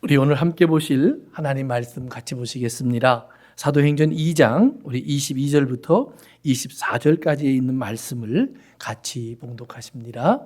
우리 오늘 함께 보실 하나님 말씀 같이 보시겠습니다. 사도행전 2장 우리 22절부터 24절까지에 있는 말씀을 같이 봉독하십니다.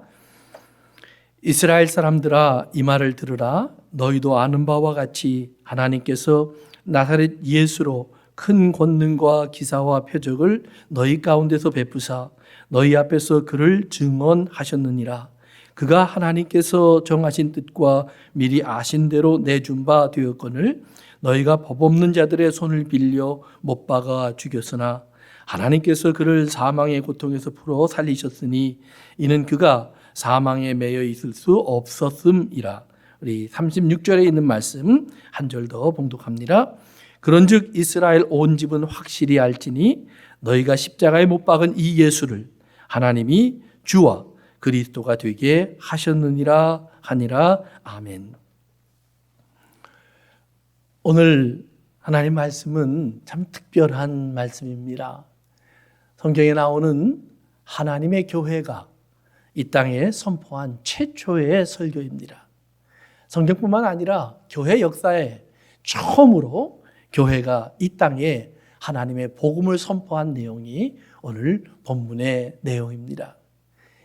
이스라엘 사람들아, 이 말을 들으라. 너희도 아는 바와 같이 하나님께서 나사렛 예수로 큰 권능과 기사와 표적을 너희 가운데서 베푸사 너희 앞에서 그를 증언하셨느니라. 그가 하나님께서 정하신 뜻과 미리 아신 대로 내준 바 되었거늘 너희가 법 없는 자들의 손을 빌려 못 박아 죽였으나 하나님께서 그를 사망의 고통에서 풀어 살리셨으니 이는 그가 사망에 매여 있을 수 없었음이라. 우리 36절에 있는 말씀 한 절 더 봉독합니다. 그런즉 이스라엘 온 집은 확실히 알지니 너희가 십자가에 못 박은 이 예수를 하나님이 주와 그리스도가 되게 하셨느니라 하니라. 아멘. 오늘 하나님 말씀은 참 특별한 말씀입니다. 성경에 나오는 하나님의 교회가 이 땅에 선포한 최초의 설교입니다. 성경뿐만 아니라 교회 역사에 처음으로 교회가 이 땅에 하나님의 복음을 선포한 내용이 오늘 본문의 내용입니다.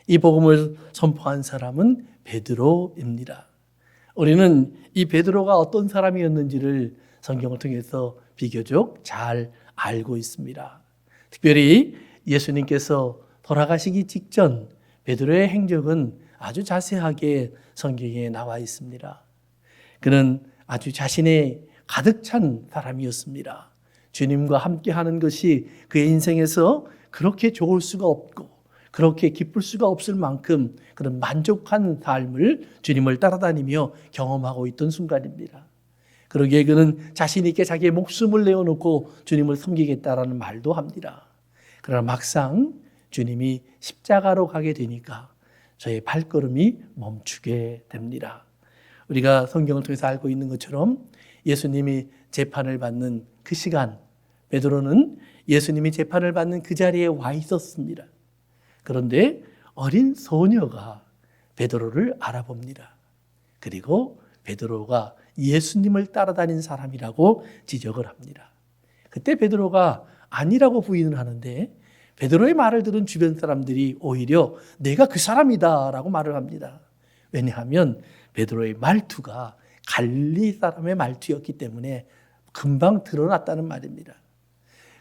이 복음을 선포한 사람은 베드로입니다. 우리는 이 베드로가 어떤 사람이었는지를 성경을 통해서 비교적 잘 알고 있습니다. 특별히 예수님께서 돌아가시기 직전 베드로의 행적은 아주 자세하게 성경에 나와 있습니다. 그는 아주 자신의 가득 찬 사람이었습니다. 주님과 함께하는 것이 그의 인생에서 그렇게 좋을 수가 없고 그렇게 기쁠 수가 없을 만큼 그런 만족한 삶을 주님을 따라다니며 경험하고 있던 순간입니다. 그러기에 그는 자신 있게 자기의 목숨을 내어놓고 주님을 섬기겠다라는 말도 합니다. 그러나 막상 주님이 십자가로 가게 되니까 저의 발걸음이 멈추게 됩니다. 우리가 성경을 통해서 알고 있는 것처럼 예수님이 재판을 받는 그 시간, 베드로는 예수님이 재판을 받는 그 자리에 와 있었습니다. 그런데 어린 소녀가 베드로를 알아봅니다. 그리고 베드로가 예수님을 따라다닌 사람이라고 지적을 합니다. 그때 베드로가 아니라고 부인을 하는데 베드로의 말을 들은 주변 사람들이 오히려 내가 그 사람이다라고 말을 합니다. 왜냐하면 베드로의 말투가 갈릴리 사람의 말투였기 때문에 금방 드러났다는 말입니다.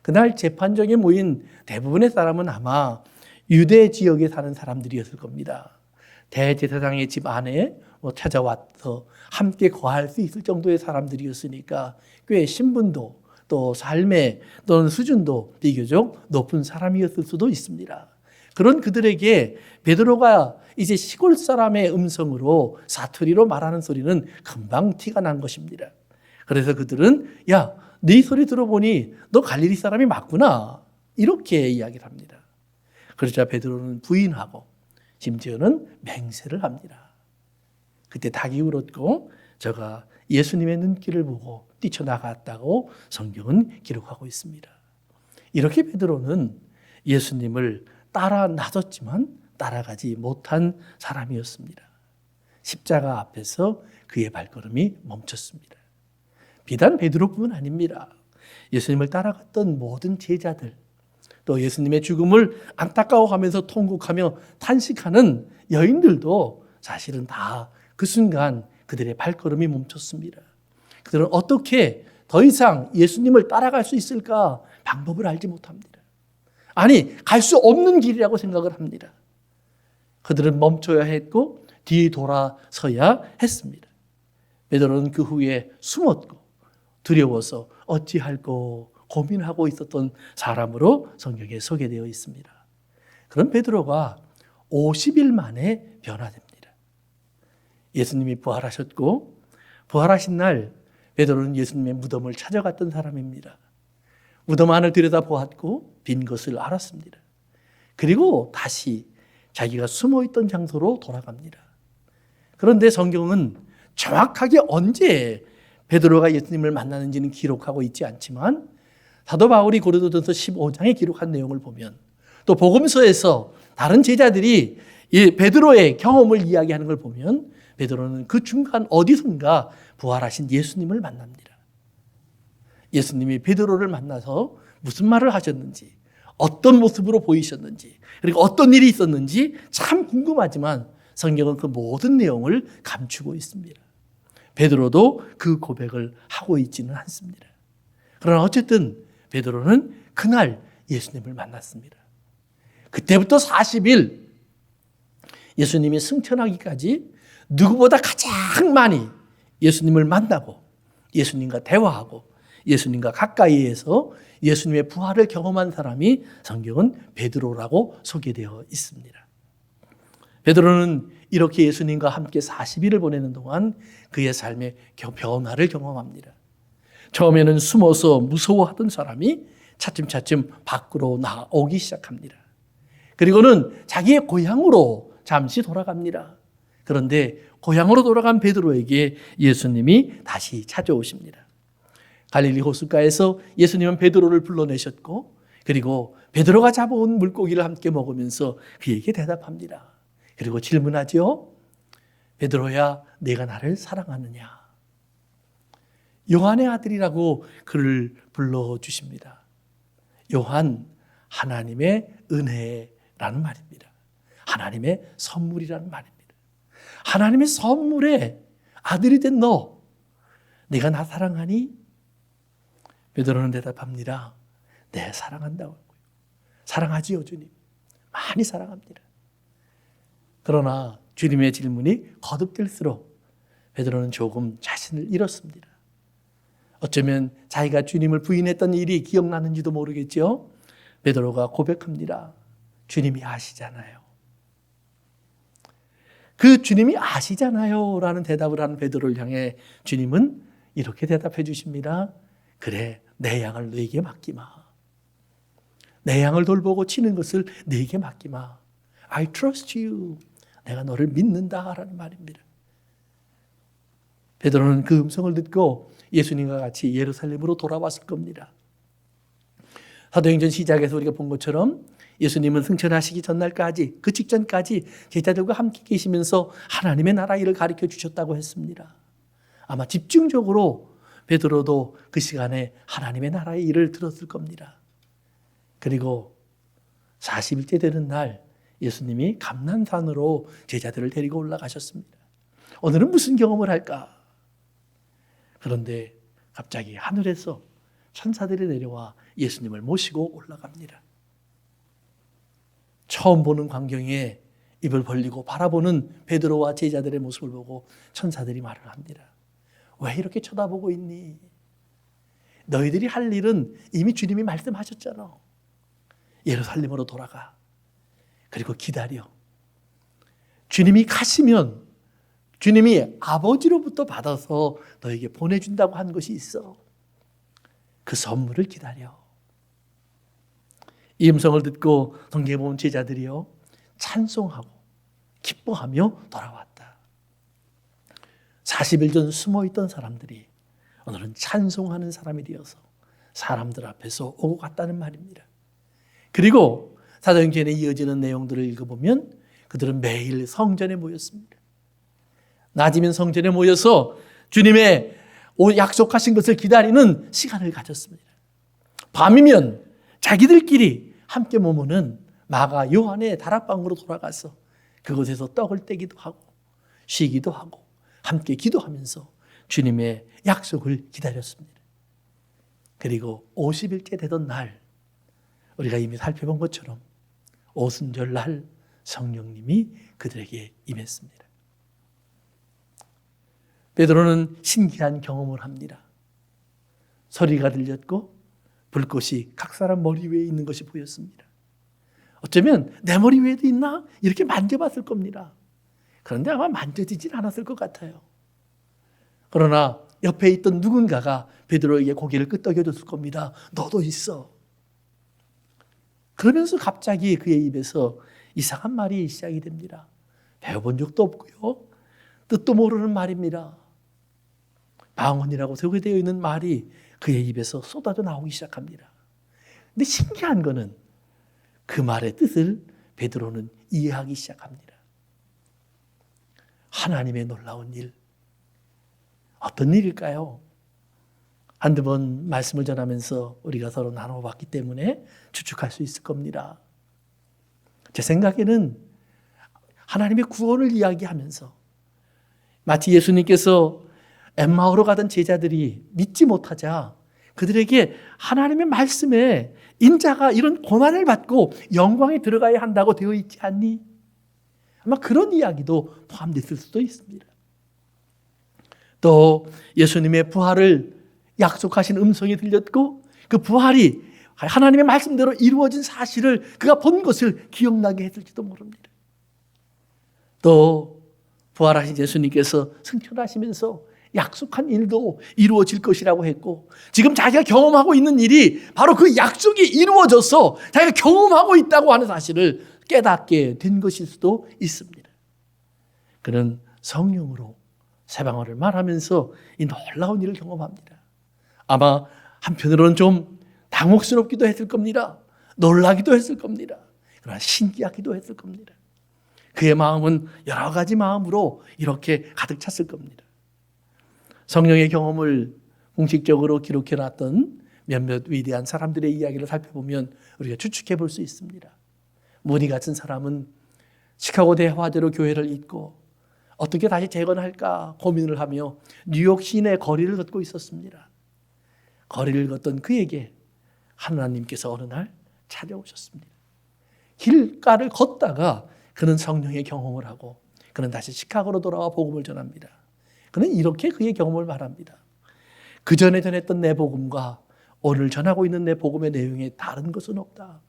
그날 재판정에 모인 대부분의 사람은 아마 유대 지역에 사는 사람들이었을 겁니다. 대제사장의 집 안에 찾아와서 함께 거할 수 있을 정도의 사람들이었으니까 꽤 신분도 또 삶의 또는 수준도 비교적 높은 사람이었을 수도 있습니다. 그런 그들에게 베드로가 이제 시골 사람의 음성으로 사투리로 말하는 소리는 금방 티가 난 것입니다. 그래서 그들은 야, 네 소리 들어보니 너 갈릴리 사람이 맞구나 이렇게 이야기를 합니다. 그러자 베드로는 부인하고 심지어는 맹세를 합니다. 그때 닭이 울었고 저가 예수님의 눈길을 보고 뛰쳐나갔다고 성경은 기록하고 있습니다. 이렇게 베드로는 예수님을 따라 나섰지만 따라가지 못한 사람이었습니다. 십자가 앞에서 그의 발걸음이 멈췄습니다. 비단 베드로뿐만 아닙니다. 예수님을 따라갔던 모든 제자들, 또 예수님의 죽음을 안타까워하면서 통곡하며 탄식하는 여인들도 사실은 다 그 순간 그들의 발걸음이 멈췄습니다. 그들은 어떻게 더 이상 예수님을 따라갈 수 있을까 방법을 알지 못합니다. 아니, 갈 수 없는 길이라고 생각을 합니다. 그들은 멈춰야 했고 뒤에 돌아서야 했습니다. 베드로는 그 후에 숨었고 두려워서 어찌할꼬 고민하고 있었던 사람으로 성경에 소개되어 있습니다. 그런 베드로가 50일 만에 변화됩니다. 예수님이 부활하셨고 부활하신 날 베드로는 예수님의 무덤을 찾아갔던 사람입니다. 무덤 안을 들여다보았고 빈 것을 알았습니다. 그리고 다시 자기가 숨어있던 장소로 돌아갑니다. 그런데 성경은 정확하게 언제 베드로가 예수님을 만나는지는 기록하고 있지 않지만 사도 바울이 고린도전서 15장에 기록한 내용을 보면 또 복음서에서 다른 제자들이 이 베드로의 경험을 이야기하는 걸 보면 베드로는 그 중간 어디선가 부활하신 예수님을 만납니다. 예수님이 베드로를 만나서 무슨 말을 하셨는지, 어떤 모습으로 보이셨는지, 그리고 어떤 일이 있었는지 참 궁금하지만 성경은 그 모든 내용을 감추고 있습니다. 베드로도 그 고백을 하고 있지는 않습니다. 그러나 어쨌든 베드로는 그날 예수님을 만났습니다. 그때부터 40일 예수님이 승천하기까지 누구보다 가장 많이 예수님을 만나고 예수님과 대화하고 예수님과 가까이에서 예수님의 부활을 경험한 사람이 성경은 베드로라고 소개되어 있습니다. 베드로는 이렇게 예수님과 함께 40일을 보내는 동안 그의 삶의 변화를 경험합니다. 처음에는 숨어서 무서워하던 사람이 차츰차츰 밖으로 나오기 시작합니다. 그리고는 자기의 고향으로 잠시 돌아갑니다. 그런데 고향으로 돌아간 베드로에게 예수님이 다시 찾아오십니다. 갈릴리 호숫가에서 예수님은 베드로를 불러내셨고 그리고 베드로가 잡아온 물고기를 함께 먹으면서 그에게 대답합니다. 그리고 질문하죠. 베드로야, 내가 나를 사랑하느냐? 요한의 아들이라고 그를 불러주십니다. 요한, 하나님의 은혜라는 말입니다. 하나님의 선물이라는 말입니다. 하나님의 선물에 아들이 된 너, 내가 나 사랑하니? 베드로는 대답합니다. 네, 사랑한다고 하고요. 사랑하지요, 주님. 많이 사랑합니다. 그러나 주님의 질문이 거듭될수록 베드로는 조금 자신을 잃었습니다. 어쩌면 자기가 주님을 부인했던 일이 기억나는지도 모르겠죠. 베드로가 고백합니다. 주님이 아시잖아요. 그 주님이 아시잖아요 라는 대답을 하는 베드로를 향해 주님은 이렇게 대답해 주십니다. 그래, 내 양을 너에게 맡기마. 내 양을 돌보고 치는 것을 너에게 맡기마. I trust you. 내가 너를 믿는다라는 말입니다. 베드로는 그 음성을 듣고 예수님과 같이 예루살렘으로 돌아왔을 겁니다. 사도행전 시작에서 우리가 본 것처럼 예수님은 승천하시기 전날까지, 그 직전까지 제자들과 함께 계시면서 하나님의 나라 일을 가르쳐 주셨다고 했습니다. 아마 집중적으로 베드로도 그 시간에 하나님의 나라의 일을 들었을 겁니다. 그리고 40일째 되는 날 예수님이 감난산으로 제자들을 데리고 올라가셨습니다. 오늘은 무슨 경험을 할까? 그런데 갑자기 하늘에서 천사들이 내려와 예수님을 모시고 올라갑니다. 처음 보는 광경에 입을 벌리고 바라보는 베드로와 제자들의 모습을 보고 천사들이 말을 합니다. 왜 이렇게 쳐다보고 있니? 너희들이 할 일은 이미 주님이 말씀하셨잖아. 예루살렘으로 돌아가. 그리고 기다려. 주님이 가시면 주님이 아버지로부터 받아서 너에게 보내준다고 한 것이 있어. 그 선물을 기다려. 이 음성을 듣고 성경에 보면 제자들이요 찬송하고 기뻐하며 돌아왔다. 40일 전 숨어있던 사람들이 오늘은 찬송하는 사람이 되어서 사람들 앞에서 오고 갔다는 말입니다. 그리고 사도행전에 이어지는 내용들을 읽어보면 그들은 매일 성전에 모였습니다. 낮이면 성전에 모여서 주님의 약속하신 것을 기다리는 시간을 가졌습니다. 밤이면 자기들끼리 함께 머무는 마가 요한의 다락방으로 돌아가서 그곳에서 떡을 떼기도 하고 쉬기도 하고 함께 기도하면서 주님의 약속을 기다렸습니다. 그리고 50일째 되던 날 우리가 이미 살펴본 것처럼 오순절 날 성령님이 그들에게 임했습니다. 베드로는 신기한 경험을 합니다. 소리가 들렸고 불꽃이 각 사람 머리 위에 있는 것이 보였습니다. 어쩌면 내 머리 위에도 있나? 이렇게 만져봤을 겁니다. 그런데 아마 만져지진 않았을 것 같아요. 그러나 옆에 있던 누군가가 베드로에게 고개를 끄덕여줬을 겁니다. 너도 있어. 그러면서 갑자기 그의 입에서 이상한 말이 시작이 됩니다. 배워본 적도 없고요. 뜻도 모르는 말입니다. 방언이라고 소개되어 있는 말이 그의 입에서 쏟아져 나오기 시작합니다. 근데 신기한 거는 그 말의 뜻을 베드로는 이해하기 시작합니다. 하나님의 놀라운 일. 어떤 일일까요? 한두 번 말씀을 전하면서 우리가 서로 나눠봤기 때문에 추측할 수 있을 겁니다. 제 생각에는 하나님의 구원을 이야기하면서 마치 예수님께서 엠마오로 가던 제자들이 믿지 못하자 그들에게 하나님의 말씀에 인자가 이런 고난을 받고 영광에 들어가야 한다고 되어 있지 않니? 아마 그런 이야기도 포함됐을 수도 있습니다. 또 예수님의 부활을 약속하신 음성이 들렸고 그 부활이 하나님의 말씀대로 이루어진 사실을 그가 본 것을 기억나게 했을지도 모릅니다. 또 부활하신 예수님께서 승천하시면서 약속한 일도 이루어질 것이라고 했고 지금 자기가 경험하고 있는 일이 바로 그 약속이 이루어져서 자기가 경험하고 있다고 하는 사실을 깨닫게 된 것일 수도 있습니다. 그는 성령으로 새방언을 말하면서 이 놀라운 일을 경험합니다. 아마 한편으로는 좀 당혹스럽기도 했을 겁니다. 놀라기도 했을 겁니다. 그러나 신기하기도 했을 겁니다. 그의 마음은 여러 가지 마음으로 이렇게 가득 찼을 겁니다. 성령의 경험을 공식적으로 기록해놨던 몇몇 위대한 사람들의 이야기를 살펴보면 우리가 추측해 볼 수 있습니다. 무디 같은 사람은 시카고 대화대로 교회를 잇고 어떻게 다시 재건할까 고민을 하며 뉴욕 시내 거리를 걷고 있었습니다. 거리를 걷던 그에게 하나님께서 어느 날 찾아오셨습니다. 길가를 걷다가 그는 성령의 경험을 하고 그는 다시 시카고로 돌아와 복음을 전합니다. 그는 이렇게 그의 경험을 말합니다. 그 전에 전했던 내 복음과 오늘 전하고 있는 내 복음의 내용에 다른 것은 없다.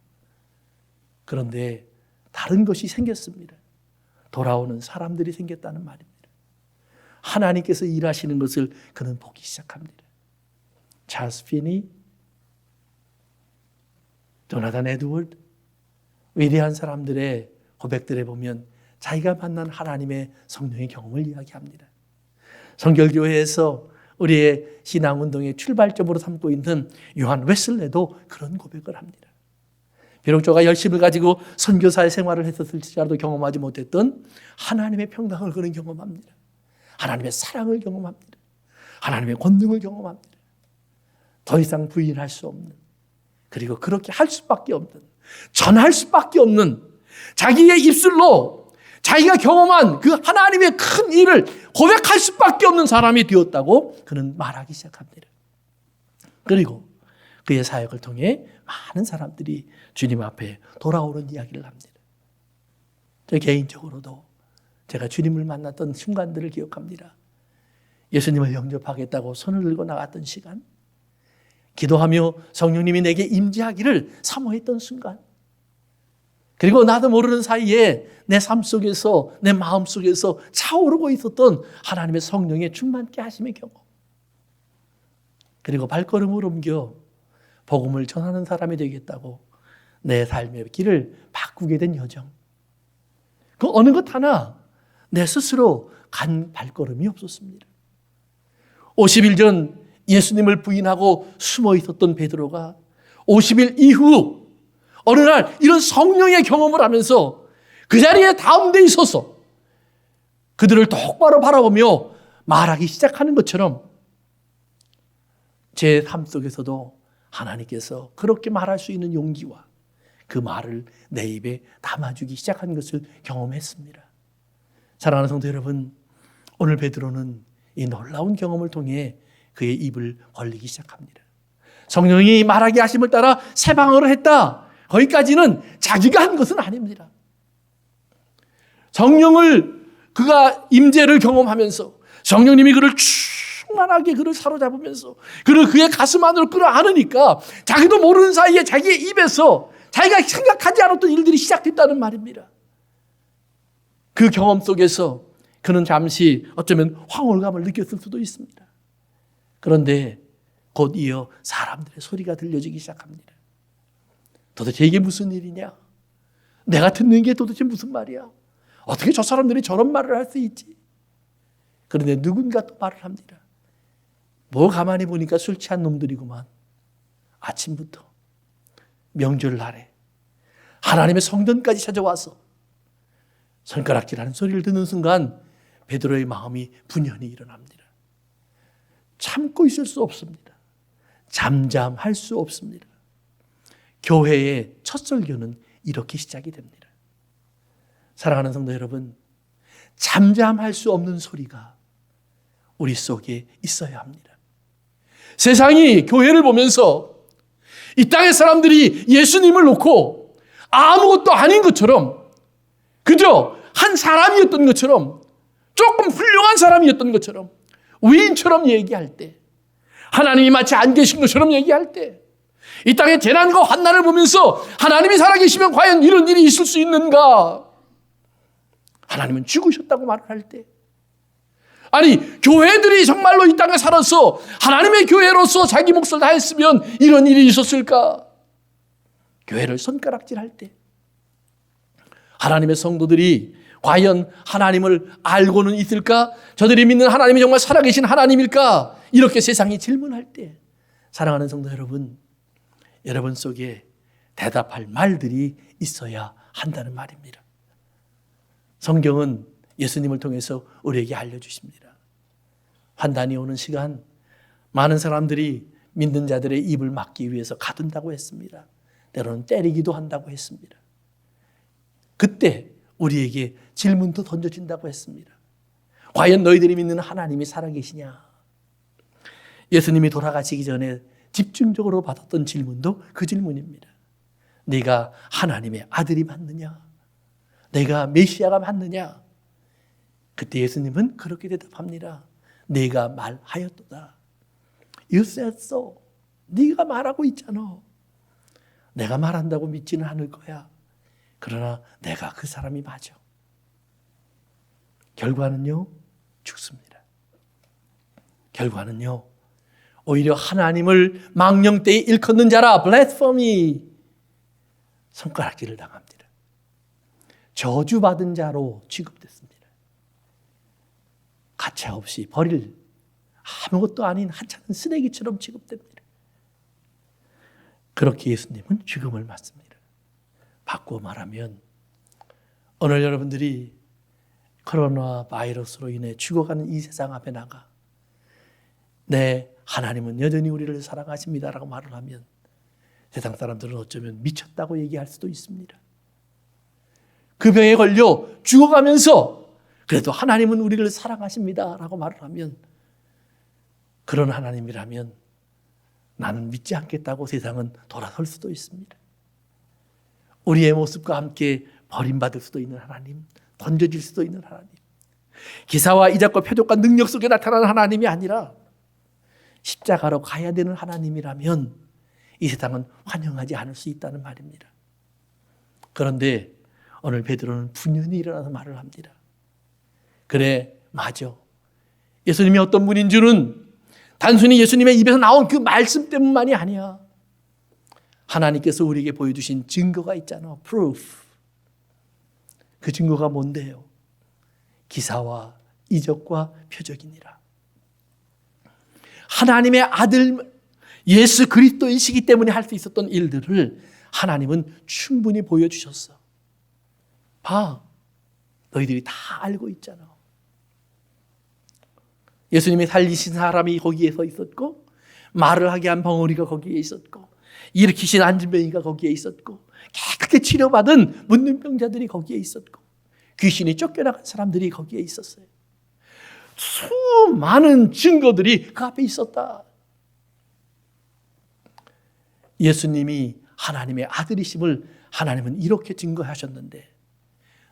그런데 다른 것이 생겼습니다. 돌아오는 사람들이 생겼다는 말입니다. 하나님께서 일하시는 것을 그는 보기 시작합니다. 찰스 피니, 조나단 에드워드, 위대한 사람들의 고백들에 보면 자기가 만난 하나님의 성령의 경험을 이야기합니다. 성결교회에서 우리의 신앙운동의 출발점으로 삼고 있는 요한 웨슬레도 그런 고백을 합니다. 비록 저가 열심을 가지고 선교사의 생활을 했었을지라도 경험하지 못했던 하나님의 평강을 그는 경험합니다. 하나님의 사랑을 경험합니다. 하나님의 권능을 경험합니다. 더 이상 부인할 수 없는, 그리고 그렇게 할 수밖에 없는, 전할 수밖에 없는 자기의 입술로 자기가 경험한 그 하나님의 큰 일을 고백할 수밖에 없는 사람이 되었다고 그는 말하기 시작합니다. 그리고 그의 사역을 통해 많은 사람들이 주님 앞에 돌아오는 이야기를 합니다. 저 개인적으로도 제가 주님을 만났던 순간들을 기억합니다. 예수님을 영접하겠다고 손을 들고 나갔던 시간, 기도하며 성령님이 내게 임재하기를 사모했던 순간, 그리고 나도 모르는 사이에 내 삶 속에서, 내 마음 속에서 차오르고 있었던 하나님의 성령의 충만케 하심의 경험, 그리고 발걸음을 옮겨 복음을 전하는 사람이 되겠다고 내 삶의 길을 바꾸게 된 여정, 그 어느 것 하나 내 스스로 간 발걸음이 없었습니다. 50일 전 예수님을 부인하고 숨어 있었던 베드로가 50일 이후 어느 날 이런 성령의 경험을 하면서 그 자리에 다운돼 있어서 그들을 똑바로 바라보며 말하기 시작하는 것처럼 제 삶 속에서도 하나님께서 그렇게 말할 수 있는 용기와 그 말을 내 입에 담아주기 시작한 것을 경험했습니다. 사랑하는 성도 여러분, 오늘 베드로는 이 놀라운 경험을 통해 그의 입을 벌리기 시작합니다. 성령이 말하게 하심을 따라 새 방언을 했다. 거기까지는 자기가 한 것은 아닙니다. 성령을 그가 임재를 경험하면서 성령님이 그를 충만하게 그를 사로잡으면서 그를 그의 가슴 안으로 끌어안으니까 자기도 모르는 사이에 자기의 입에서 자기가 생각하지 않았던 일들이 시작됐다는 말입니다. 그 경험 속에서 그는 잠시 어쩌면 황홀감을 느꼈을 수도 있습니다. 그런데 곧 이어 사람들의 소리가 들려지기 시작합니다. 도대체 이게 무슨 일이냐? 내가 듣는 게 도대체 무슨 말이야? 어떻게 저 사람들이 저런 말을 할 수 있지? 그런데 누군가 또 말을 합니다. 뭐 가만히 보니까 술 취한 놈들이구만. 아침부터 명절날에 하나님의 성전까지 찾아와서 손가락질하는 소리를 듣는 순간 베드로의 마음이 분연히 일어납니다. 참고 있을 수 없습니다. 잠잠할 수 없습니다. 교회의 첫 설교는 이렇게 시작이 됩니다. 사랑하는 성도 여러분, 잠잠할 수 없는 소리가 우리 속에 있어야 합니다. 세상이 교회를 보면서 이 땅의 사람들이 예수님을 놓고 아무것도 아닌 것처럼, 그저 한 사람이었던 것처럼, 조금 훌륭한 사람이었던 것처럼, 위인처럼 얘기할 때, 하나님이 마치 안 계신 것처럼 얘기할 때, 이 땅의 재난과 환난을 보면서 하나님이 살아계시면 과연 이런 일이 있을 수 있는가? 하나님은 죽으셨다고 말을 할 때, 아니 교회들이 정말로 이 땅에 살아서 하나님의 교회로서 자기 몫을 다했으면 이런 일이 있었을까? 교회를 손가락질할 때, 하나님의 성도들이 과연 하나님을 알고는 있을까? 저들이 믿는 하나님이 정말 살아계신 하나님일까? 이렇게 세상이 질문할 때, 사랑하는 성도 여러분, 여러분 속에 대답할 말들이 있어야 한다는 말입니다. 성경은 예수님을 통해서 우리에게 알려주십니다. 환난이 오는 시간, 많은 사람들이 믿는 자들의 입을 막기 위해서 가둔다고 했습니다. 때로는 때리기도 한다고 했습니다. 그때 우리에게 질문도 던져진다고 했습니다. 과연 너희들이 믿는 하나님이 살아계시냐? 예수님이 돌아가시기 전에 집중적으로 받았던 질문도 그 질문입니다. 네가 하나님의 아들이 맞느냐? 내가 메시아가 맞느냐? 그때 예수님은 그렇게 대답합니다. 네가 말하였도다. You said so. 네가 말하고 있잖아. 내가 말한다고 믿지는 않을 거야. 그러나 내가 그 사람이 맞아. 결과는요, 죽습니다. 결과는요, 오히려 하나님을 망령되이 일컫는 자라, blasphemy, 손가락질을 당합니다. 저주받은 자로 취급됐습니다. 가차없이 버릴 아무것도 아닌 하찮은 쓰레기처럼 취급됩니다. 그렇게 예수님은 죽음을 맞습니다. 바꾸어 말하면 오늘 여러분들이 코로나 바이러스로 인해 죽어가는 이 세상 앞에 나가 네, 하나님은 여전히 우리를 사랑하십니다라고 말을 하면 세상 사람들은 어쩌면 미쳤다고 얘기할 수도 있습니다. 그 병에 걸려 죽어가면서 그래도 하나님은 우리를 사랑하십니다라고 말을 하면, 그런 하나님이라면 나는 믿지 않겠다고 세상은 돌아설 수도 있습니다. 우리의 모습과 함께 버림받을 수도 있는 하나님, 던져질 수도 있는 하나님, 기사와 이적과 표적과 능력 속에 나타나는 하나님이 아니라 십자가로 가야 되는 하나님이라면 이 세상은 환영하지 않을 수 있다는 말입니다. 그런데 오늘 베드로는 분연히 일어나서 말을 합니다. 그래, 맞아. 예수님이 어떤 분인 줄은 단순히 예수님의 입에서 나온 그 말씀 때문만이 아니야. 하나님께서 우리에게 보여주신 증거가 있잖아. proof. 그 증거가 뭔데요? 기사와 이적과 표적이니라. 하나님의 아들 예수 그리스도이시기 때문에 할 수 있었던 일들을 하나님은 충분히 보여주셨어. 봐, 너희들이 다 알고 있잖아. 예수님이 살리신 사람이 거기에 서 있었고, 말을 하게 한 벙어리가 거기에 있었고, 일으키신 안진뱅이가 거기에 있었고, 깨끗하게 치료받은 문둥병자들이 거기에 있었고, 귀신이 쫓겨나간 사람들이 거기에 있었어요. 수많은 증거들이 그 앞에 있었다. 예수님이 하나님의 아들이심을 하나님은 이렇게 증거하셨는데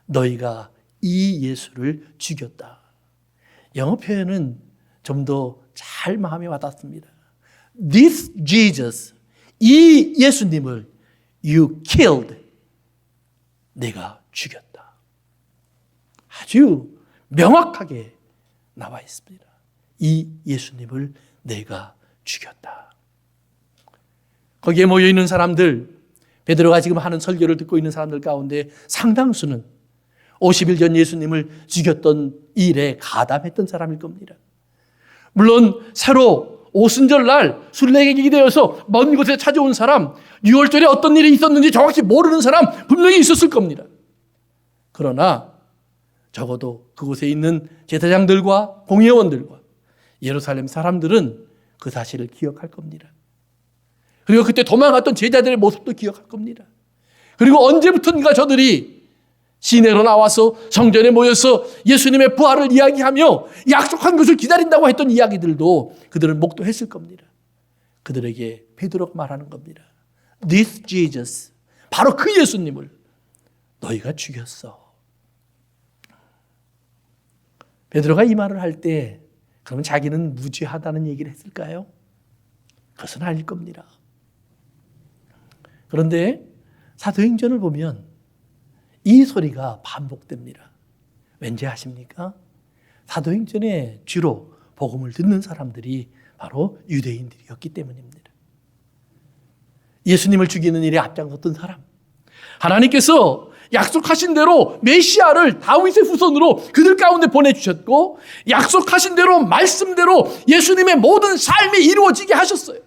너희가 이 예수를 죽였다. 영어 표현은 좀 더 잘 마음에 와닿습니다. This Jesus, 이 예수님을 you killed, 내가 죽였다. 아주 명확하게 나와 있습니다. 이 예수님을 내가 죽였다. 거기에 모여있는 사람들, 베드로가 지금 하는 설교를 듣고 있는 사람들 가운데 상당수는 50일 전 예수님을 죽였던 일에 가담했던 사람일 겁니다. 물론 새로 오순절날 순례객이 되어서 먼 곳에 찾아온 사람, 6월절에 어떤 일이 있었는지 정확히 모르는 사람 분명히 있었을 겁니다. 그러나 적어도 그곳에 있는 제사장들과 공회원들과 예루살렘 사람들은 그 사실을 기억할 겁니다. 그리고 그때 도망갔던 제자들의 모습도 기억할 겁니다. 그리고 언제부턴가 저들이 시내로 나와서 성전에 모여서 예수님의 부활을 이야기하며 약속한 것을 기다린다고 했던 이야기들도 그들은 목도했을 겁니다. 그들에게 베드로가 말하는 겁니다. This Jesus, 바로 그 예수님을 너희가 죽였어. 베드로가 이 말을 할 때 그러면 자기는 무죄하다는 얘기를 했을까요? 그것은 아닐 겁니다. 그런데 사도행전을 보면 이 소리가 반복됩니다. 왠지 아십니까? 사도행전에 주로 복음을 듣는 사람들이 바로 유대인들이었기 때문입니다. 예수님을 죽이는 일에 앞장섰던 사람, 하나님께서 약속하신 대로 메시아를 다윗의 후손으로 그들 가운데 보내주셨고 약속하신 대로 말씀대로 예수님의 모든 삶이 이루어지게 하셨어요.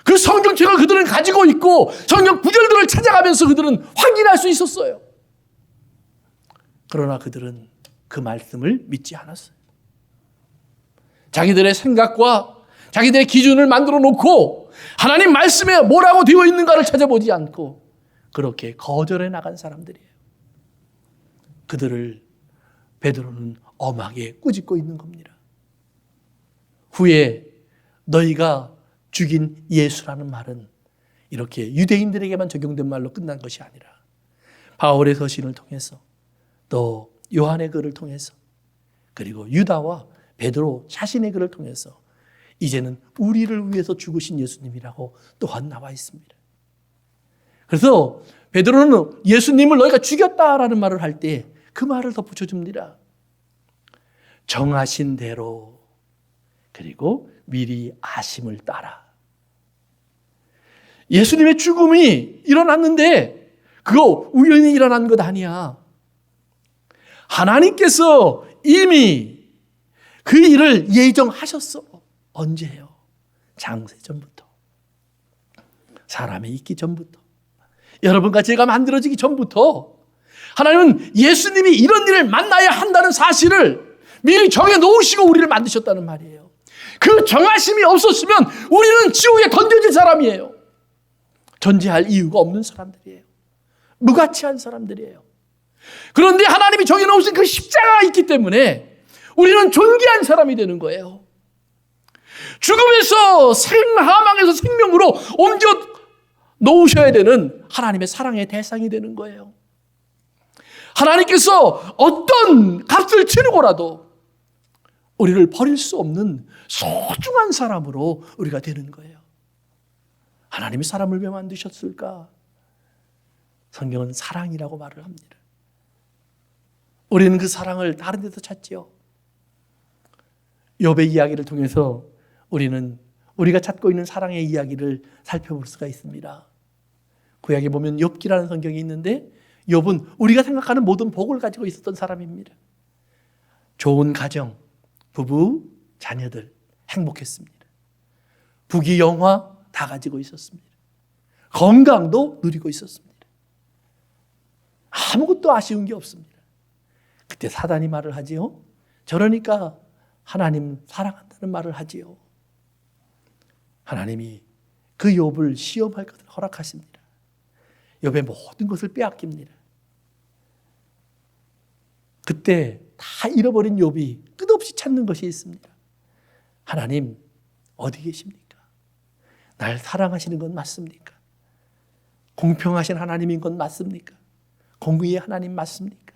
그 성경책을 그들은 가지고 있고 성경 구절들을 찾아가면서 그들은 확인할 수 있었어요. 그러나 그들은 그 말씀을 믿지 않았어요. 자기들의 생각과 자기들의 기준을 만들어 놓고 하나님 말씀에 뭐라고 되어 있는가를 찾아보지 않고 그렇게 거절해 나간 사람들이에요. 그들을 베드로는 엄하게 꾸짖고 있는 겁니다. 후에 너희가 죽인 예수라는 말은 이렇게 유대인들에게만 적용된 말로 끝난 것이 아니라 바울의 서신을 통해서 또 요한의 글을 통해서 그리고 유다와 베드로 자신의 글을 통해서 이제는 우리를 위해서 죽으신 예수님이라고 또한 나와 있습니다. 그래서 베드로는 예수님을 너희가 죽였다라는 말을 할 때 그 말을 덧붙여줍니다. 정하신 대로 그리고 미리 아심을 따라. 예수님의 죽음이 일어났는데 그거 우연히 일어난 것 아니야. 하나님께서 이미 그 일을 예정하셨어. 언제요? 장세 전부터. 사람이 있기 전부터. 여러분과 제가 만들어지기 전부터 하나님은 예수님이 이런 일을 만나야 한다는 사실을 미리 정해 놓으시고 우리를 만드셨다는 말이에요. 그 정하심이 없었으면 우리는 지옥에 던져질 사람이에요. 존재할 이유가 없는 사람들이에요. 무가치한 사람들이에요. 그런데 하나님이 정해놓으신 그 십자가가 있기 때문에 우리는 존귀한 사람이 되는 거예요. 죽음에서 사망에서 생명으로 옮겨 놓으셔야 되는 하나님의 사랑의 대상이 되는 거예요. 하나님께서 어떤 값을 치르고라도 우리를 버릴 수 없는 소중한 사람으로 우리가 되는 거예요. 하나님이 사람을 왜 만드셨을까? 성경은 사랑이라고 말을 합니다. 우리는 그 사랑을 다른 데서 찾지요. 욥의 이야기를 통해서 우리는 우리가 찾고 있는 사랑의 이야기를 살펴볼 수가 있습니다. 구약에 보면 욥기라는 성경이 있는데 욥은 우리가 생각하는 모든 복을 가지고 있었던 사람입니다. 좋은 가정, 부부, 자녀들 행복했습니다. 부귀 영화 다 가지고 있었습니다. 건강도 누리고 있었습니다. 아무것도 아쉬운 게 없습니다. 그때 사단이 말을 하지요. 저러니까 하나님 사랑한다는 말을 하지요. 하나님이 그 욥을 시험할 것을 허락하십니다. 욥의 모든 것을 빼앗깁니다. 그때 다 잃어버린 욥이 끝없이 찾는 것이 있습니다. 하나님 어디 계십니까? 날 사랑하시는 건 맞습니까? 공평하신 하나님인 건 맞습니까? 공의의 하나님 맞습니까?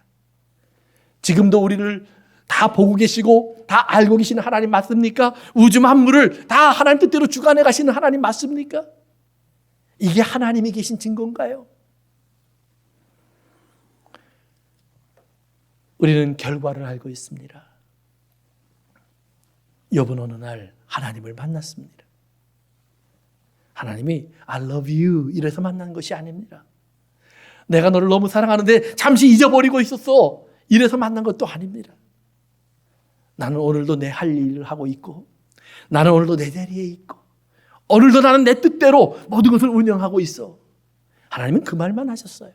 지금도 우리를 다 보고 계시고 다 알고 계시는 하나님 맞습니까? 우주 만물을 다 하나님 뜻대로 주관해 가시는 하나님 맞습니까? 이게 하나님이 계신 증거인가요? 우리는 결과를 알고 있습니다. 욥은 어느 날 하나님을 만났습니다. 하나님이 I love you 이래서 만난 것이 아닙니다. 내가 너를 너무 사랑하는데 잠시 잊어버리고 있었어 이래서 만난 것도 아닙니다. 나는 오늘도 내 할 일을 하고 있고 나는 오늘도 내 자리에 있고 오늘도 나는 내 뜻대로 모든 것을 운영하고 있어. 하나님은 그 말만 하셨어요.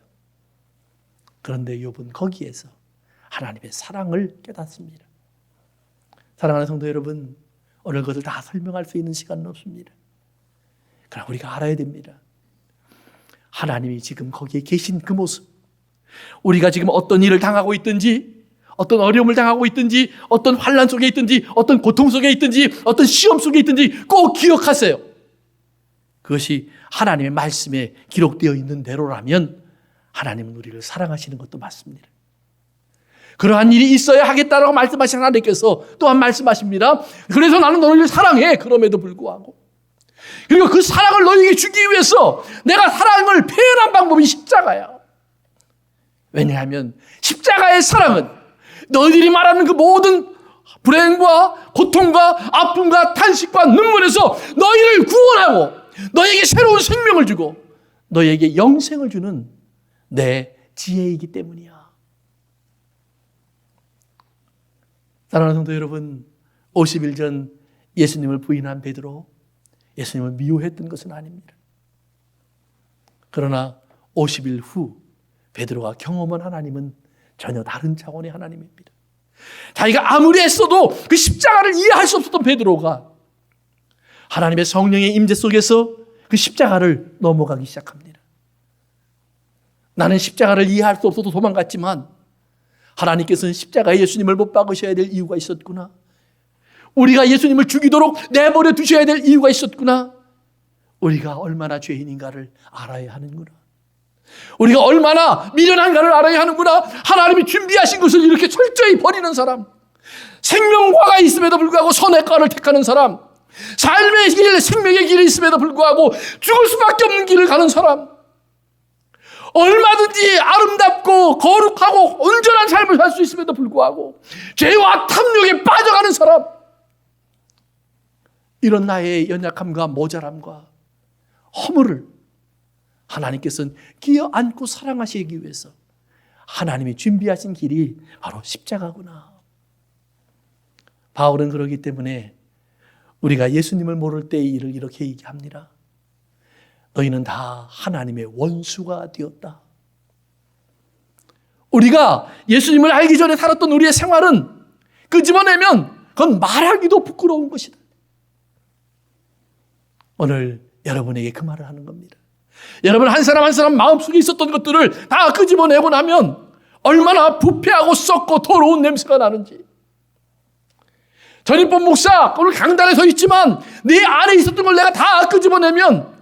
그런데 욥은 거기에서 하나님의 사랑을 깨닫습니다. 사랑하는 성도 여러분, 오늘 그것을 다 설명할 수 있는 시간은 없습니다. 그러나 우리가 알아야 됩니다. 하나님이 지금 거기에 계신 그 모습, 우리가 지금 어떤 일을 당하고 있든지, 어떤 어려움을 당하고 있든지, 어떤 환난 속에 있든지, 어떤 고통 속에 있든지, 어떤 시험 속에 있든지 꼭 기억하세요. 그것이 하나님의 말씀에 기록되어 있는 대로라면 하나님은 우리를 사랑하시는 것도 맞습니다. 그러한 일이 있어야 하겠다라고 말씀하신 하나님께서 또한 말씀하십니다. 그래서 나는 너희를 사랑해. 그럼에도 불구하고. 그리고 그 사랑을 너희에게 주기 위해서 내가 사랑을 표현한 방법이 십자가야. 왜냐하면 십자가의 사랑은 너희들이 말하는 그 모든 불행과 고통과 아픔과 탄식과 눈물에서 너희를 구원하고 너희에게 새로운 생명을 주고 너희에게 영생을 주는 내 지혜이기 때문이야. 사랑하는 성도 여러분, 50일 전 예수님을 부인한 베드로, 예수님을 미워했던 것은 아닙니다. 그러나 50일 후 베드로가 경험한 하나님은 전혀 다른 차원의 하나님입니다. 자기가 아무리 했어도 그 십자가를 이해할 수 없었던 베드로가 하나님의 성령의 임재 속에서 그 십자가를 넘어가기 시작합니다. 나는 십자가를 이해할 수 없어서 도망갔지만 하나님께서는 십자가에 예수님을 못 박으셔야 될 이유가 있었구나. 우리가 예수님을 죽이도록 내버려 두셔야 될 이유가 있었구나. 우리가 얼마나 죄인인가를 알아야 하는구나. 우리가 얼마나 미련한가를 알아야 하는구나. 하나님이 준비하신 것을 이렇게 철저히 버리는 사람, 생명과가 있음에도 불구하고 선악과를 택하는 사람, 삶의 길, 생명의 길이 있음에도 불구하고 죽을 수밖에 없는 길을 가는 사람, 얼마든지 아름답고 거룩하고 온전한 삶을 살 수 있음에도 불구하고 죄와 탐욕에 빠져가는 사람, 이런 나의 연약함과 모자람과 허물을 하나님께서는 끼어 안고 사랑하시기 위해서 하나님이 준비하신 길이 바로 십자가구나. 바울은 그러기 때문에 우리가 예수님을 모를 때의 일을 이렇게 얘기합니다. 너희는 다 하나님의 원수가 되었다. 우리가 예수님을 알기 전에 살았던 우리의 생활은 끄집어내면 그건 말하기도 부끄러운 것이다. 오늘 여러분에게 그 말을 하는 겁니다. 여러분 한 사람 한 사람 마음속에 있었던 것들을 다 끄집어내고 나면 얼마나 부패하고 썩고 더러운 냄새가 나는지. 전인법 목사 오늘 강단에 서 있지만 내 안에 있었던 걸 내가 다 끄집어내면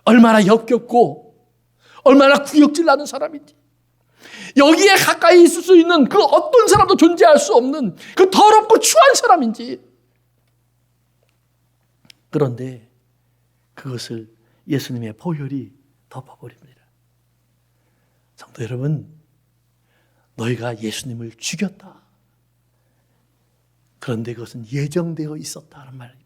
얼마나 역겹고 얼마나 구역질 나는 사람인지, 여기에 가까이 있을 수 있는 그 어떤 사람도 존재할 수 없는 그 더럽고 추한 사람인지. 그런데 그것을 예수님의 보혈이 덮어버립니다. 성도 여러분, 너희가 예수님을 죽였다. 그런데 그것은 예정되어 있었다는 말입니다.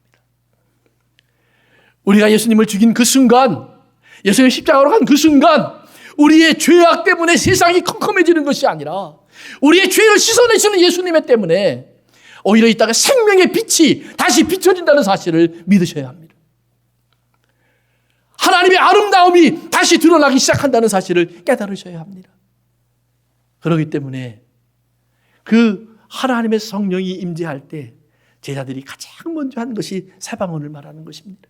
우리가 예수님을 죽인 그 순간, 예수님이 십자가로 간 그 순간 우리의 죄악 때문에 세상이 컴컴해지는 것이 아니라 우리의 죄를 씻어내시는 예수님 때문에 오히려 이따가 생명의 빛이 다시 비춰진다는 사실을 믿으셔야 합니다. 하나님의 아름다움이 다시 드러나기 시작한다는 사실을 깨달으셔야 합니다. 그렇기 때문에 그 하나님의 성령이 임재할 때 제자들이 가장 먼저 한 것이 사방언을 말하는 것입니다.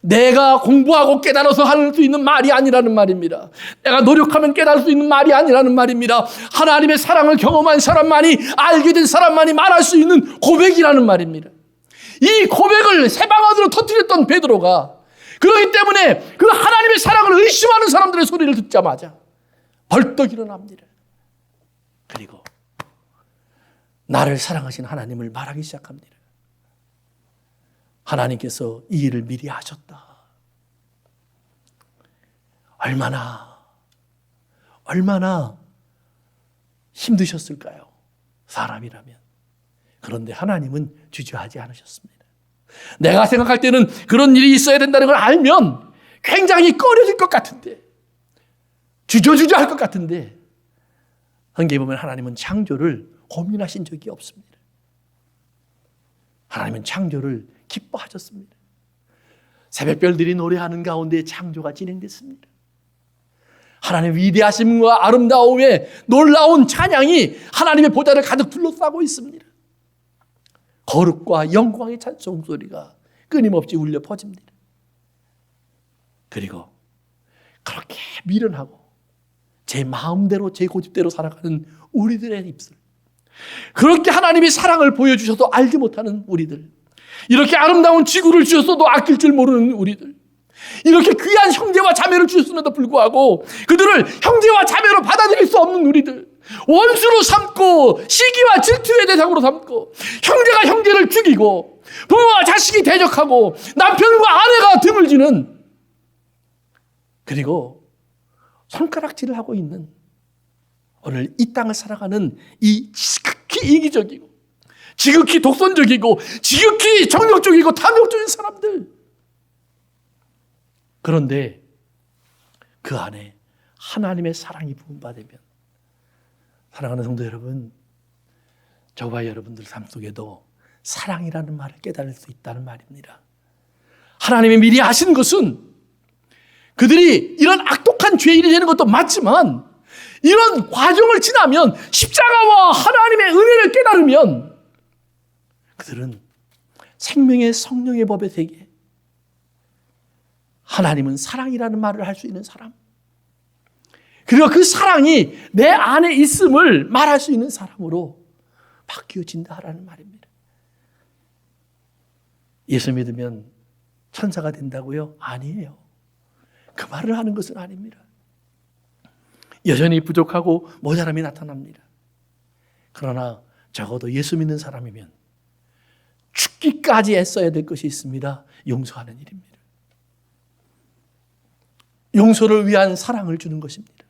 내가 공부하고 깨달아서 할 수 있는 말이 아니라는 말입니다. 내가 노력하면 깨달을 수 있는 말이 아니라는 말입니다. 하나님의 사랑을 경험한 사람만이, 알게 된 사람만이 말할 수 있는 고백이라는 말입니다. 이 고백을 세방언으로 터뜨렸던 베드로가 그렇기 때문에 그 하나님의 사랑을 의심하는 사람들의 소리를 듣자마자 벌떡 일어납니다. 그리고 나를 사랑하신 하나님을 말하기 시작합니다. 하나님께서 이 일을 미리 하셨다. 얼마나 힘드셨을까요? 사람이라면. 그런데 하나님은 주저하지 않으셨습니다. 내가 생각할 때는 그런 일이 있어야 된다는 걸 알면 굉장히 꺼려질 것 같은데, 주저할 것 같은데, 성경에 보면 하나님은 창조를 고민하신 적이 없습니다. 하나님은 창조를 기뻐하셨습니다. 새벽별들이 노래하는 가운데 창조가 진행됐습니다. 하나님의 위대하심과 아름다움에 놀라운 찬양이 하나님의 보좌를 가득 둘러싸고 있습니다. 거룩과 영광의 찬송 소리가 끊임없이 울려 퍼집니다. 그리고 그렇게 미련하고 제 마음대로 제 고집대로 살아가는 우리들의 입술, 그렇게 하나님이 사랑을 보여주셔도 알지 못하는 우리들, 이렇게 아름다운 지구를 주셨어도 아낄 줄 모르는 우리들, 이렇게 귀한 형제와 자매를 주셨음에도 불구하고 그들을 형제와 자매로 받아들일 수 없는 우리들, 원수로 삼고 시기와 질투의 대상으로 삼고 형제가 형제를 죽이고 부모와 자식이 대적하고 남편과 아내가 등을 지는, 그리고 손가락질을 하고 있는 오늘 이 땅을 살아가는 이 지극히 이기적이고 지극히 독선적이고 지극히 정력적이고 탐욕적인 사람들, 그런데 그 안에 하나님의 사랑이 부음받으면, 사랑하는 성도 여러분, 저와 여러분들 삶 속에도 사랑이라는 말을 깨달을 수 있다는 말입니다. 하나님이 미리 아신 것은 그들이 이런 악독한 죄인이 되는 것도 맞지만, 이런 과정을 지나면 십자가와 하나님의 은혜를 깨달으면 그들은 생명의 성령의 법의 세계, 하나님은 사랑이라는 말을 할 수 있는 사람, 그리고 그 사랑이 내 안에 있음을 말할 수 있는 사람으로 바뀌어진다라는 말입니다. 예수 믿으면 천사가 된다고요? 아니에요. 그 말을 하는 것은 아닙니다. 여전히 부족하고 모자람이 나타납니다. 그러나 적어도 예수 믿는 사람이면 죽기까지 애써야 될 것이 있습니다. 용서하는 일입니다. 용서를 위한 사랑을 주는 것입니다.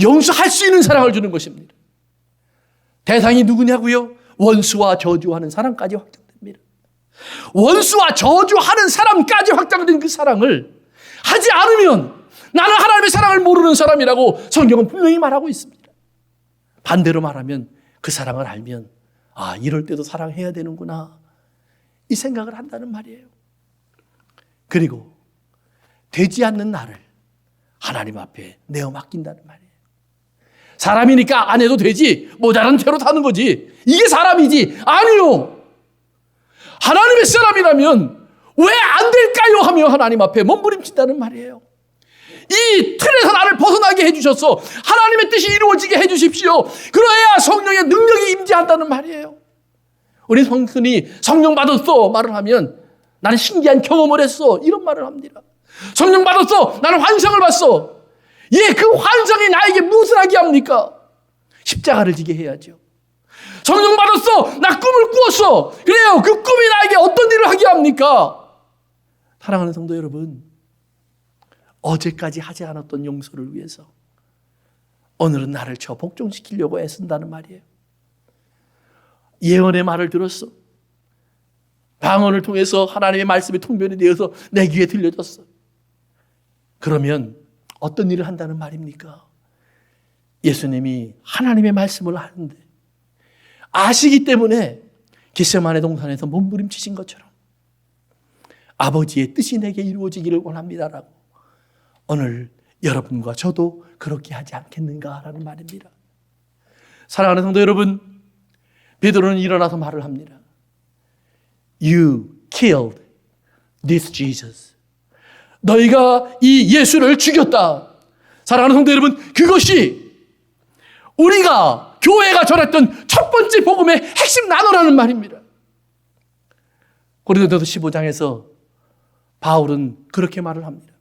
용서할 수 있는 사랑을 주는 것입니다. 대상이 누구냐고요? 원수와 저주하는 사람까지 확장됩니다. 원수와 저주하는 사람까지 확장된 그 사랑을 하지 않으면 나는 하나님의 사랑을 모르는 사람이라고 성경은 분명히 말하고 있습니다. 반대로 말하면 그 사랑을 알면 이럴 때도 사랑해야 되는구나, 이 생각을 한다는 말이에요. 그리고 되지 않는 나를 하나님 앞에 내어 맡긴다는 말이에요. 사람이니까 안 해도 되지, 모자란 채로 사는 거지, 이게 사람이지. 아니요, 하나님의 사람이라면 왜 안 될까요 하며 하나님 앞에 몸부림친다는 말이에요. 이 틀에서 나를 벗어나게 해주셔서 하나님의 뜻이 이루어지게 해주십시오. 그래야 성령의 능력이 임재한다는 말이에요. 우리 성순이 성령 받았어 말을 하면 나는 신기한 경험을 했어, 이런 말을 합니다. 성령 받았어, 나는 환상을 봤어. 그 환상이 나에게 무엇을 하게 합니까? 십자가를 지게 해야죠. 성령 받았어, 나 꿈을 꾸었어. 그래요, 그 꿈이 나에게 어떤 일을 하게 합니까? 사랑하는 성도 여러분, 어제까지 하지 않았던 용서를 위해서 오늘은 나를 저 복종시키려고 애쓴다는 말이에요. 예언의 말을 들었어. 방언을 통해서 하나님의 말씀이 통변이 되어서 내 귀에 들려졌어. 그러면 어떤 일을 한다는 말입니까? 예수님이 하나님의 말씀을 하는데 아시기 때문에 겟세마네 동산에서 몸부림치신 것처럼 아버지의 뜻이 내게 이루어지기를 원합니다라고 오늘 여러분과 저도 그렇게 하지 않겠는가라는 말입니다. 사랑하는 성도 여러분, 베드로는 일어나서 말을 합니다. You killed this Jesus. 너희가 이 예수를 죽였다. 사랑하는 성도 여러분, 그것이 우리가 교회가 전했던 첫 번째 복음의 핵심 단어라는 말입니다. 고린도전서 15장에서 바울은 그렇게 말을 합니다.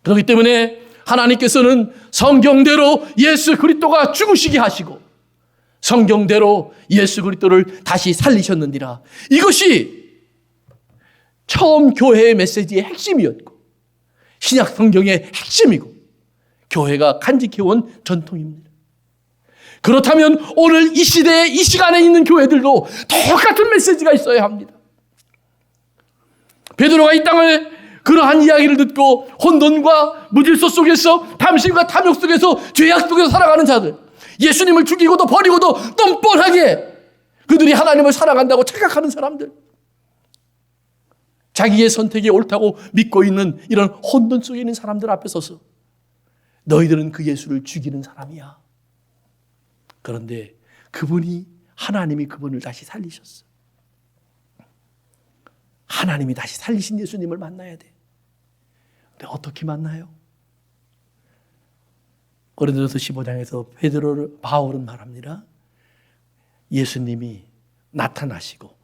그렇기 때문에 하나님께서는 성경대로 예수 그리스도가 죽으시게 하시고 성경대로 예수 그리스도를 다시 살리셨느니라. 이것이 처음 교회의 메시지의 핵심이었고 신약 성경의 핵심이고 교회가 간직해온 전통입니다. 그렇다면 오늘 이 시대에 이 시간에 있는 교회들도 똑같은 메시지가 있어야 합니다. 베드로가 이 땅을 그러한 이야기를 듣고 혼돈과 무질서 속에서 탐심과 탐욕 속에서 죄악 속에서 살아가는 자들, 예수님을 죽이고도 버리고도 뻔뻔하게 그들이 하나님을 사랑한다고 착각하는 사람들, 자기의 선택이 옳다고 믿고 있는 이런 혼돈 속에 있는 사람들 앞에 서서 너희들은 그 예수를 죽이는 사람이야. 그런데 하나님이 그분을 다시 살리셨어. 하나님이 다시 살리신 예수님을 만나야 돼. 근데 어떻게 만나요? 고린도서 15장에서 바울은 말합니다. 예수님이 나타나시고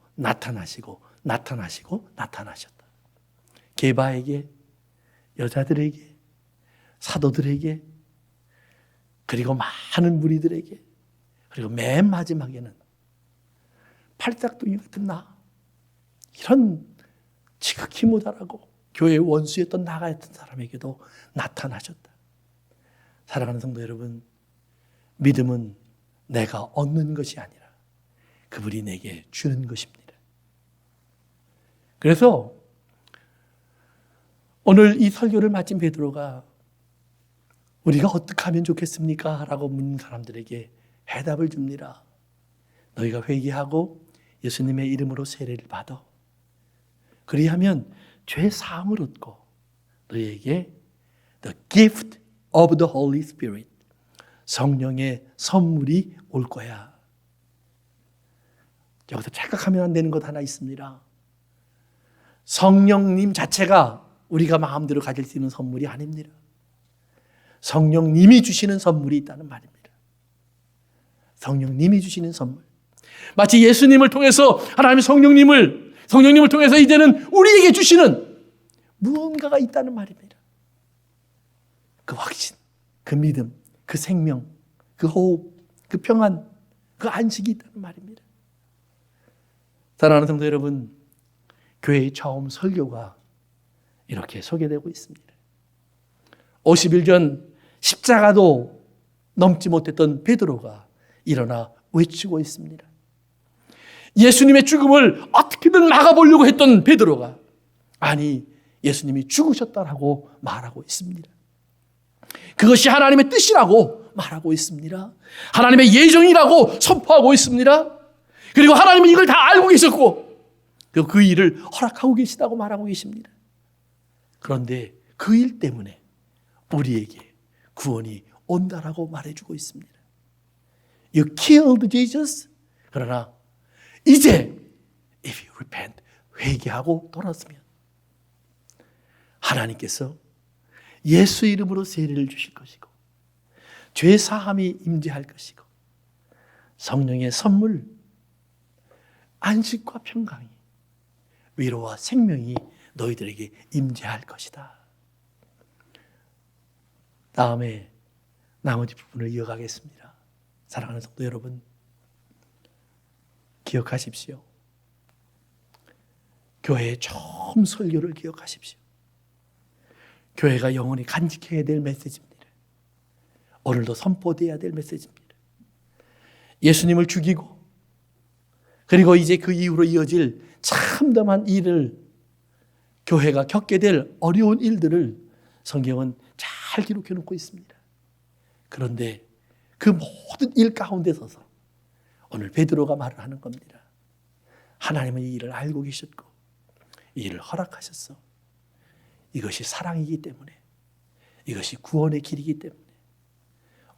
나타나셨다. 게바에게, 여자들에게, 사도들에게, 그리고 많은 무리들에게, 그리고 맨 마지막에는 팔짝둥이 같은 나, 이런 지극히 모자라고 교회의 원수였던 나 같은 사람에게도 나타나셨다. 사랑하는 성도 여러분, 믿음은 내가 얻는 것이 아니라 그분이 내게 주는 것입니다. 그래서 오늘 이 설교를 마친 베드로가 우리가 어떻게 하면 좋겠습니까? 라고 묻는 사람들에게 해답을 줍니다. 너희가 회개하고 예수님의 이름으로 세례를 받아. 그리하면 죄 사함을 얻고 너희에게 the gift of the Holy Spirit, 성령의 선물이 올 거야. 여기서 착각하면 안 되는 것 하나 있습니다. 성령님 자체가 우리가 마음대로 가질 수 있는 선물이 아닙니다. 성령님이 주시는 선물이 있다는 말입니다. 성령님이 주시는 선물. 마치 예수님을 통해서 하나님의 성령님을 통해서 이제는 우리에게 주시는 무언가가 있다는 말입니다. 그 확신, 그 믿음, 그 생명, 그 호흡, 그 평안, 그 안식이 있다는 말입니다. 사랑하는 성도 여러분, 교회의 처음 설교가 이렇게 소개되고 있습니다. 50일 전 십자가도 넘지 못했던 베드로가 일어나 외치고 있습니다. 예수님의 죽음을 어떻게든 막아보려고 했던 베드로가 아니, 예수님이 죽으셨다라고 말하고 있습니다. 그것이 하나님의 뜻이라고 말하고 있습니다. 하나님의 예정이라고 선포하고 있습니다. 그리고 하나님은 이걸 다 알고 계셨고 그 일을 허락하고 계시다고 말하고 계십니다. 그런데 그 일 때문에 우리에게 구원이 온다라고 말해주고 있습니다. You killed Jesus. 그러나 이제 if you repent, 회개하고 돌아서면 하나님께서 예수 이름으로 세례를 주실 것이고 죄 사함이 임재할 것이고 성령의 선물, 안식과 평강이, 위로와 생명이 너희들에게 임재할 것이다. 다음에 나머지 부분을 이어가겠습니다. 사랑하는 성도 여러분, 기억하십시오. 교회의 처음 설교를 기억하십시오. 교회가 영원히 간직해야 될 메시지입니다. 오늘도 선포되어야 될 메시지입니다. 예수님을 죽이고 그리고 이제 그 이후로 이어질 참담한 일을, 교회가 겪게 될 어려운 일들을 성경은 잘 기록해 놓고 있습니다. 그런데 그 모든 일 가운데 서서 오늘 베드로가 말을 하는 겁니다. 하나님은 이 일을 알고 계셨고 이 일을 허락하셨어. 이것이 사랑이기 때문에, 이것이 구원의 길이기 때문에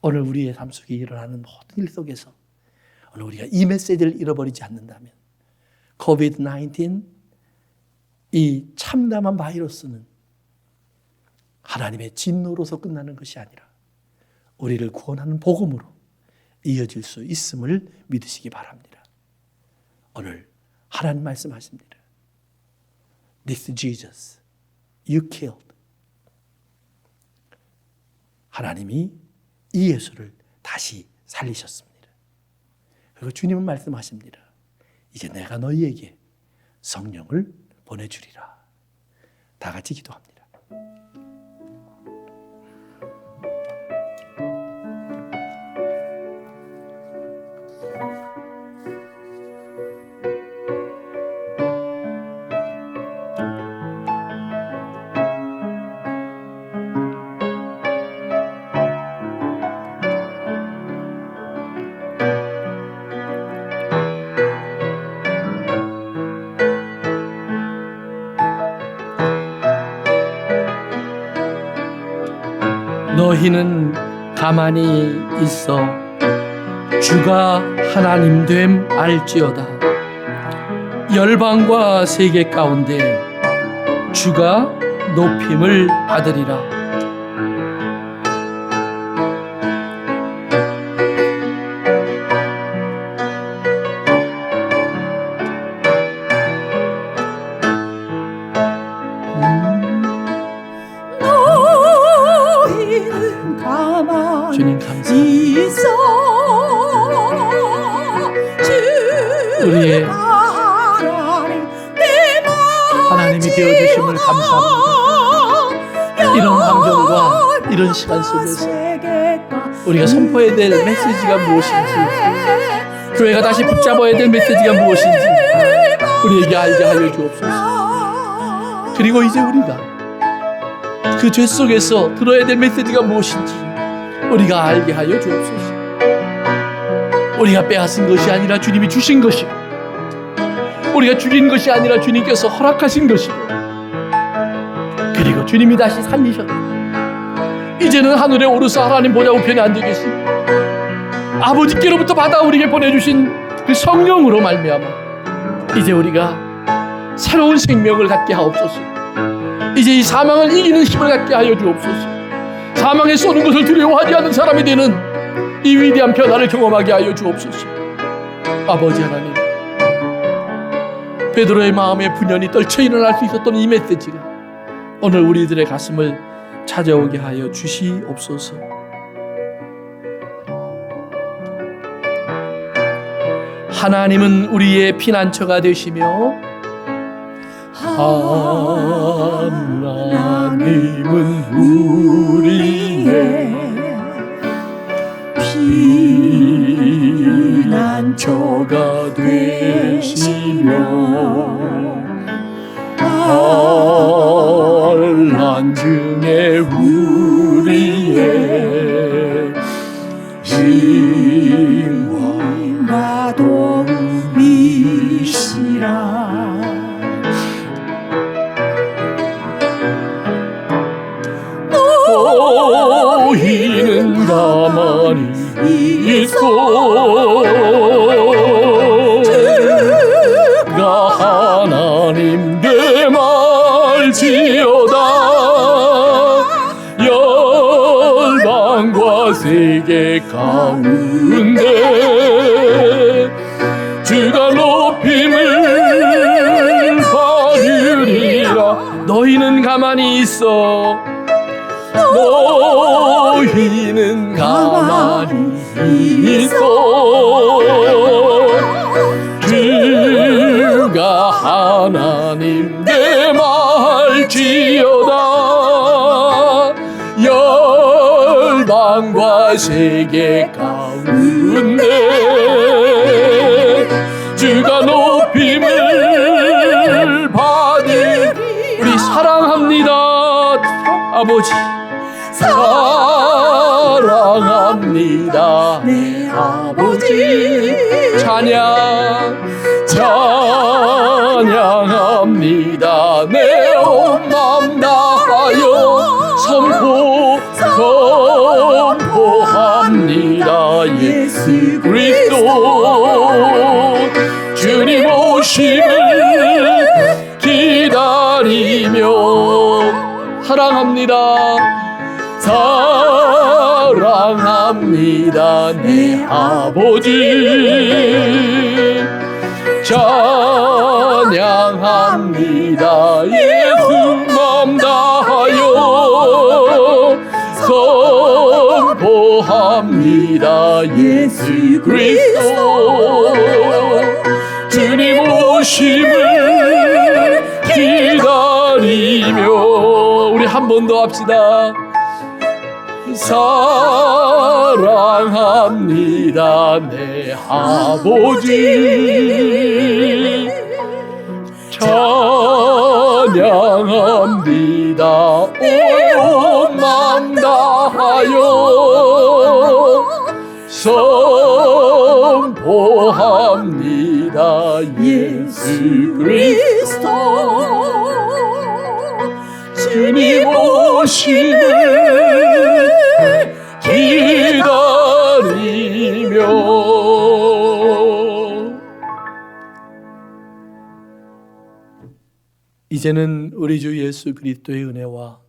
오늘 우리의 삶 속에 일어나는 모든 일 속에서 오늘 우리가 이 메시지를 잃어버리지 않는다면 COVID-19, 이 참담한 바이러스는 하나님의 진노로서 끝나는 것이 아니라 우리를 구원하는 복음으로 이어질 수 있음을 믿으시기 바랍니다. 오늘 하나님 말씀하십니다. This Jesus you killed. 하나님이 이 예수를 다시 살리셨습니다. 그리고 주님은 말씀하십니다. 이제 내가 너희에게 성령을 보내주리라. 다 같이 기도합니다. 너희는 가만히 있어 주가 하나님 됨 알지어다. 열방과 세계 가운데 주가 높임을 받으리라. 너희는 가만히 주님 감사합니다. 있어 우리의 하나님이 되어주심을 감사합니다. 이런 환경과 이런 시간 속에서 우리가 선포해야 될 메시지가 무엇인지, 교회가 다시 붙잡아야 될 메시지가 무엇인지 우리에게 알게 하여 주옵소서. 그리고 이제 우리가 그 죄 속에서 들어야 될 메시지가 무엇인지 우리가 알게 하여 주옵소서. 우리가 빼앗은 것이 아니라 주님이 주신 것이고, 우리가 죽인 것이 아니라 주님께서 허락하신 것이고, 그리고 주님이 다시 살리셨다. 이제는 하늘에 오르사 하나님 보좌 우편에 앉아 계신 아버지께로부터 받아 우리에게 보내주신 그 성령으로 말미암아 이제 우리가 새로운 생명을 갖게 하옵소서. 이제 이 사망을 이기는 힘을 갖게 하여 주옵소서. 사망에 쏘는 것을 두려워하지 않는 사람이 되는 이 위대한 변화를 경험하게 하여 주옵소서. 아버지 하나님, 베드로의 마음에 분연히 떨쳐 일어날 수 있었던 이 메시지가 오늘 우리들의 가슴을 찾아오게 하여 주시옵소서. 하나님은 우리의 피난처가 되시며 하나님은 우리의 피난처가 되시며 환난 중에 우리의 힘과 도움이시라. 너희는 가만히 있어 주가 하나님 됨 알지어다. 열방과 세계 가운데 주가 높임을 받으리라. 너희는 가만히 있어, 너희는 가만히 있어 주가 하나님 됨 알지어다. 열방과 세계 가운데 주가 높임을 받으리. 우리 사랑합니다. 아버지 사랑합니다. 내 아버지 찬양합니다. 내 온 마음 다하여 선포합니다. 예수 그리스도 주님 오심을 기다리며 사랑합니다. 사랑합니다. 내 아버지 찬양합니다. 예수 마음 다하여 선포합니다. 예수 그리스도 주님 오심을 기다리며 우리 한 번 더 합시다. 사랑합니다. 내 아버지 찬양합니다. 온 마음 다하여 선포합니다. 예수 그리스도 주님 오심을 이제는 우리 주 예수 그리스도의 은혜와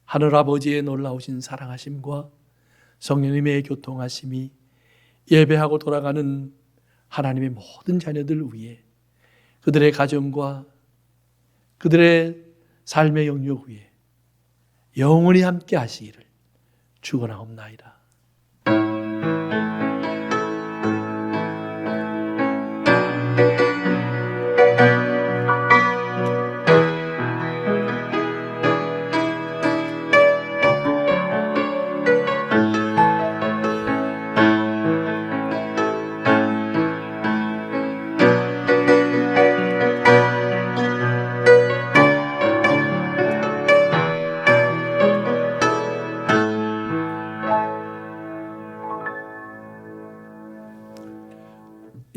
하늘아버지의 놀라우신 사랑하심과 성령님의 교통하심이 예배하고 돌아가는 하나님의 모든 자녀들 위에, 그들의 가정과 그들의 삶의 영역 위에 영원히 함께 하시기를 축원하옵나이다.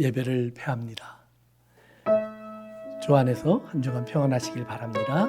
예배를 폐합니다. 주 안에서 한 주간 평안하시길 바랍니다.